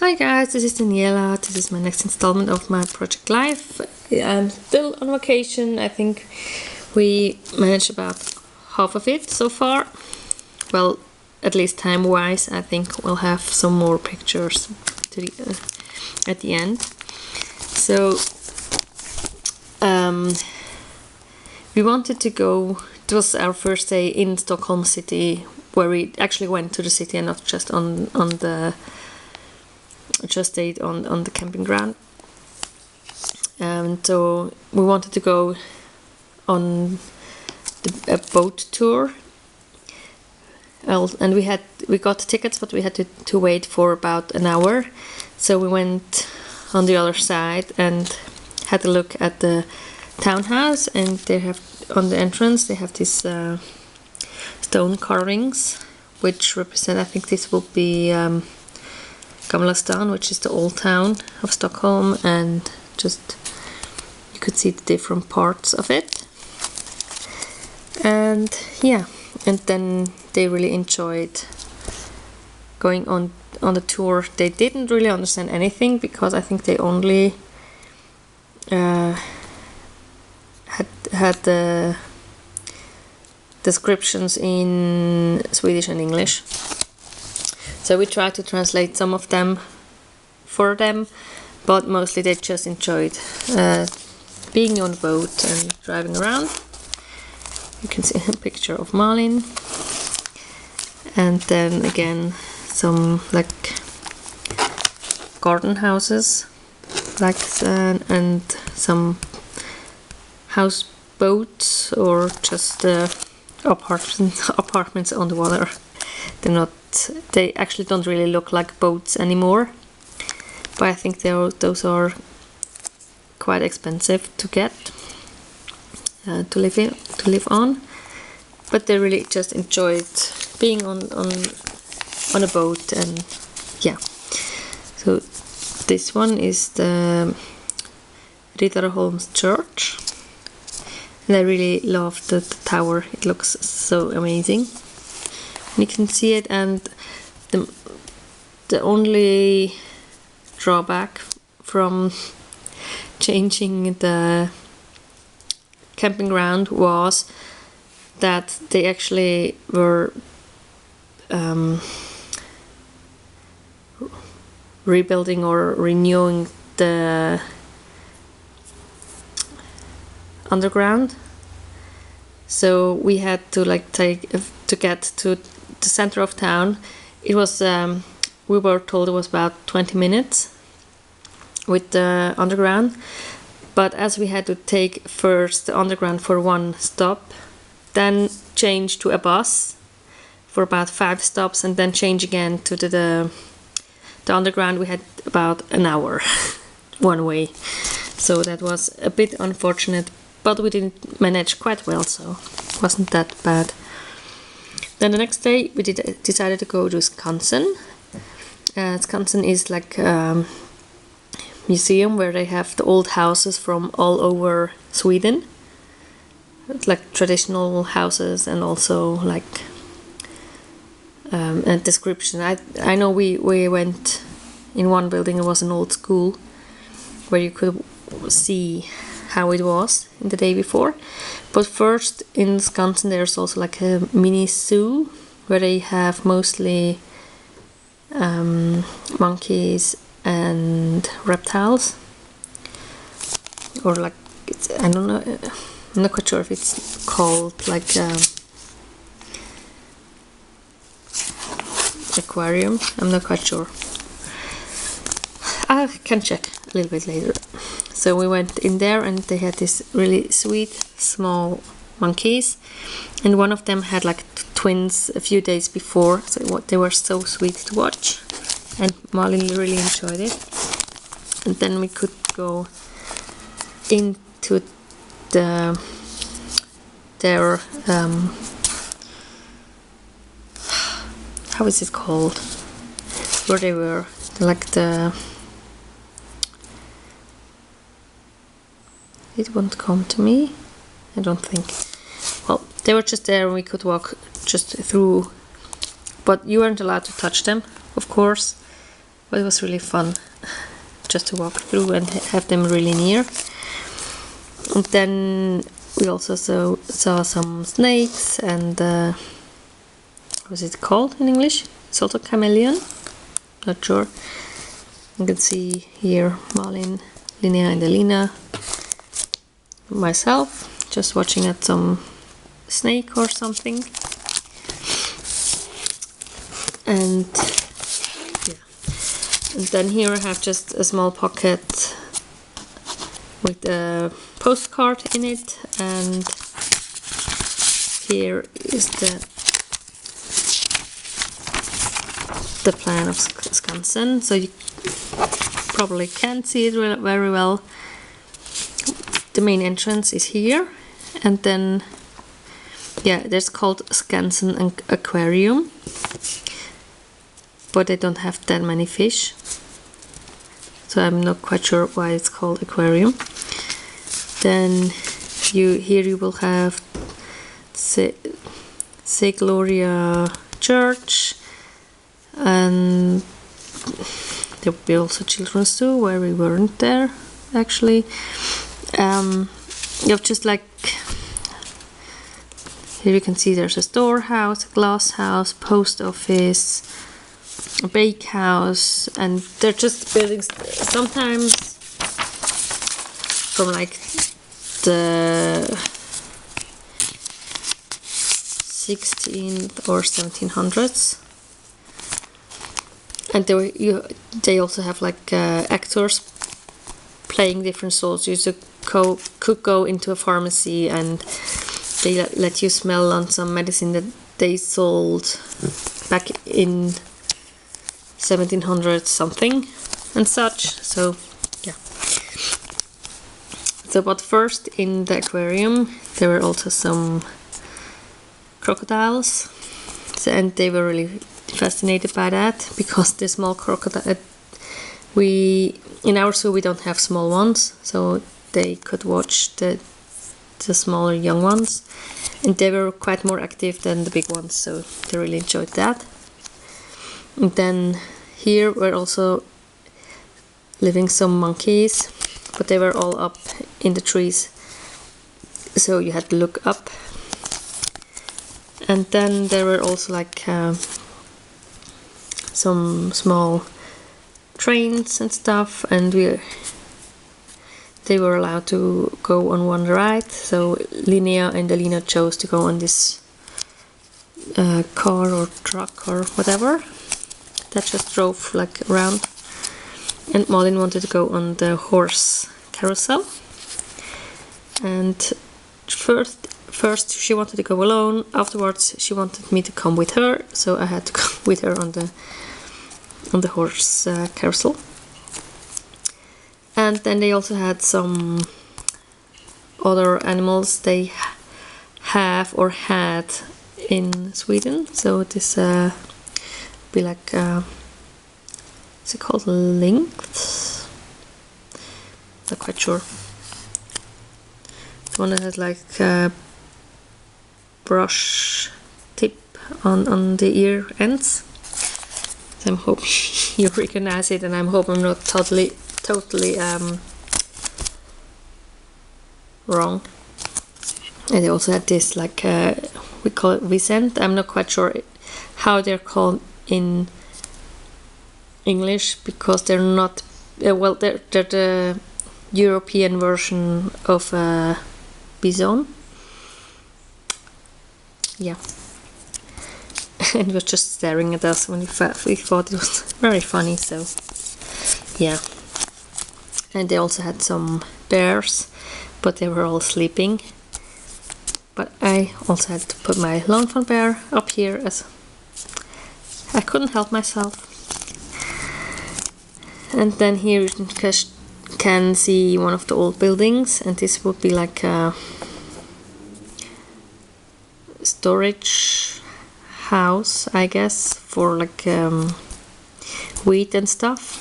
Hi guys, this is Daniela. This is my next installment of my project life. I'm still on vacation. I think we managed about half of it so far. Well, at least time-wise. I think we'll have some more pictures at the end. So we wanted to go. It was our first day in Stockholm city, where we actually went to the city and not just on the. Just stayed on the camping ground, and so we wanted to go on a boat tour. And we got tickets, but we had to wait for about an hour. So we went on the other side and had a look at the townhouse, and they have on the entrance they have these stone carvings which represent, I think this will be Gamla, which is the old town of Stockholm, and just you could see the different parts of it. And yeah, and then they really enjoyed going on the tour. They didn't really understand anything because I think they only had the descriptions in Swedish and English. So we tried to translate some of them for them, but mostly they just enjoyed being on the boat and driving around. You can see a picture of Malin, and then again some like garden houses, like and some houseboats or just apartments on the water. They actually don't really look like boats anymore, but I think those are quite expensive to get to live on. But they really just enjoyed being on a boat, and yeah. So this one is the Riddarholms Church, and I really love the tower. It looks so amazing. You can see it, and the only drawback from changing the camping ground was that they actually were rebuilding or renewing the underground. So we had to to get to the center of town. It was we were told it was about 20 minutes with the underground, but as we had to take first the underground for one stop, then change to a bus for about 5 stops, and then change again to the underground, we had about an hour one way. So that was a bit unfortunate, but we didn't manage quite well, so it wasn't that bad. Then the next day we decided to go to Skansen. Skansen is like a museum where they have the old houses from all over Sweden. It's like traditional houses, and also like a description. I know we went in one building. It was an old school where you could see how it was in the day before. But first in Skansen there's also like a mini zoo where they have mostly monkeys and reptiles, or like I don't know, I'm not quite sure if it's called like aquarium. I'm not quite sure. I can check a little bit later. So we went in there, and they had these really sweet small monkeys, and one of them had like twins a few days before, so they were so sweet to watch, and Malin really enjoyed it. And then we could go into their how is it called, where they were, like it won't come to me, I don't think. Well, they were just there, and we could walk just through, but you weren't allowed to touch them, of course. but it was really fun just to walk through and have them really near. And then we also saw some snakes and what's it called in English? It's also chameleon. Not sure. You can see here Malin, Linnea and Elina. Myself just watching at some snake or something. And yeah. And then here I have just a small pocket with a postcard in it, and here is the plan of Skansen, so you probably can't see it very well. The main entrance is here, and then yeah, there's called Skansen Aquarium, but they don't have that many fish, so I'm not quite sure why it's called aquarium. Then here you will have Se Gloria Church, and there will be also children's zoo where we weren't there actually. You have just like here you can see there's a storehouse, a glass house, post office, a bakehouse, and they're just buildings sometimes from like the 16th or 1700s, and they also have like actors playing different roles. You could go into a pharmacy and they let you smell on some medicine that they sold back in 1700 something and such. So yeah. So but first in the aquarium there were also some crocodiles, and they were really fascinated by that because the small crocodile, in our zoo we don't have small ones, so they could watch the smaller young ones, and they were quite more active than the big ones, so they really enjoyed that. And then here were also living some monkeys, but they were all up in the trees, so you had to look up. And then there were also like some small trains and stuff, and they were allowed to go on one ride. So Linnea and Alina chose to go on this car or truck or whatever that just drove like around, and Malin wanted to go on the horse carousel. And first she wanted to go alone, afterwards she wanted me to come with her, so I had to go with her on the horse carousel. And then they also had some other animals they have or had in Sweden. So this be like is it called lynx? Not quite sure. The one that has like a brush tip on the ear ends. So I'm hoping you recognize it, and I'm hoping I'm not totally wrong. And they also had this like we call it Vicent. I'm not quite sure how they're called in English because they're not well, they're the European version of bison. Yeah. And he was just staring at us when we thought it was very funny, so yeah. And they also had some bears, but they were all sleeping. But I also had to put my lawn fawn bear up here as I couldn't help myself. And then here you can see one of the old buildings, and this would be like a storage house, I guess, for like wheat and stuff.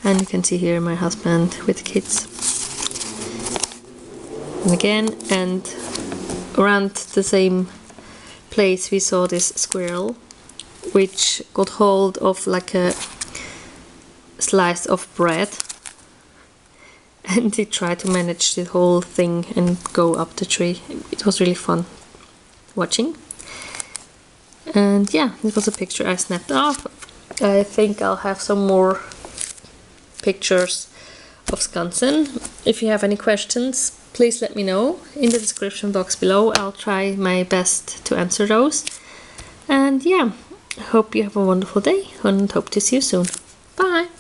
And you can see here my husband with the kids. And again, and around the same place we saw this squirrel which got hold of like a slice of bread, and he tried to manage the whole thing and go up the tree. It was really fun watching. And yeah, this was a picture I snapped off. I think I'll have some more pictures of Skansen. If you have any questions, please let me know in the description box below. I'll try my best to answer those. And yeah, I hope you have a wonderful day and hope to see you soon. Bye!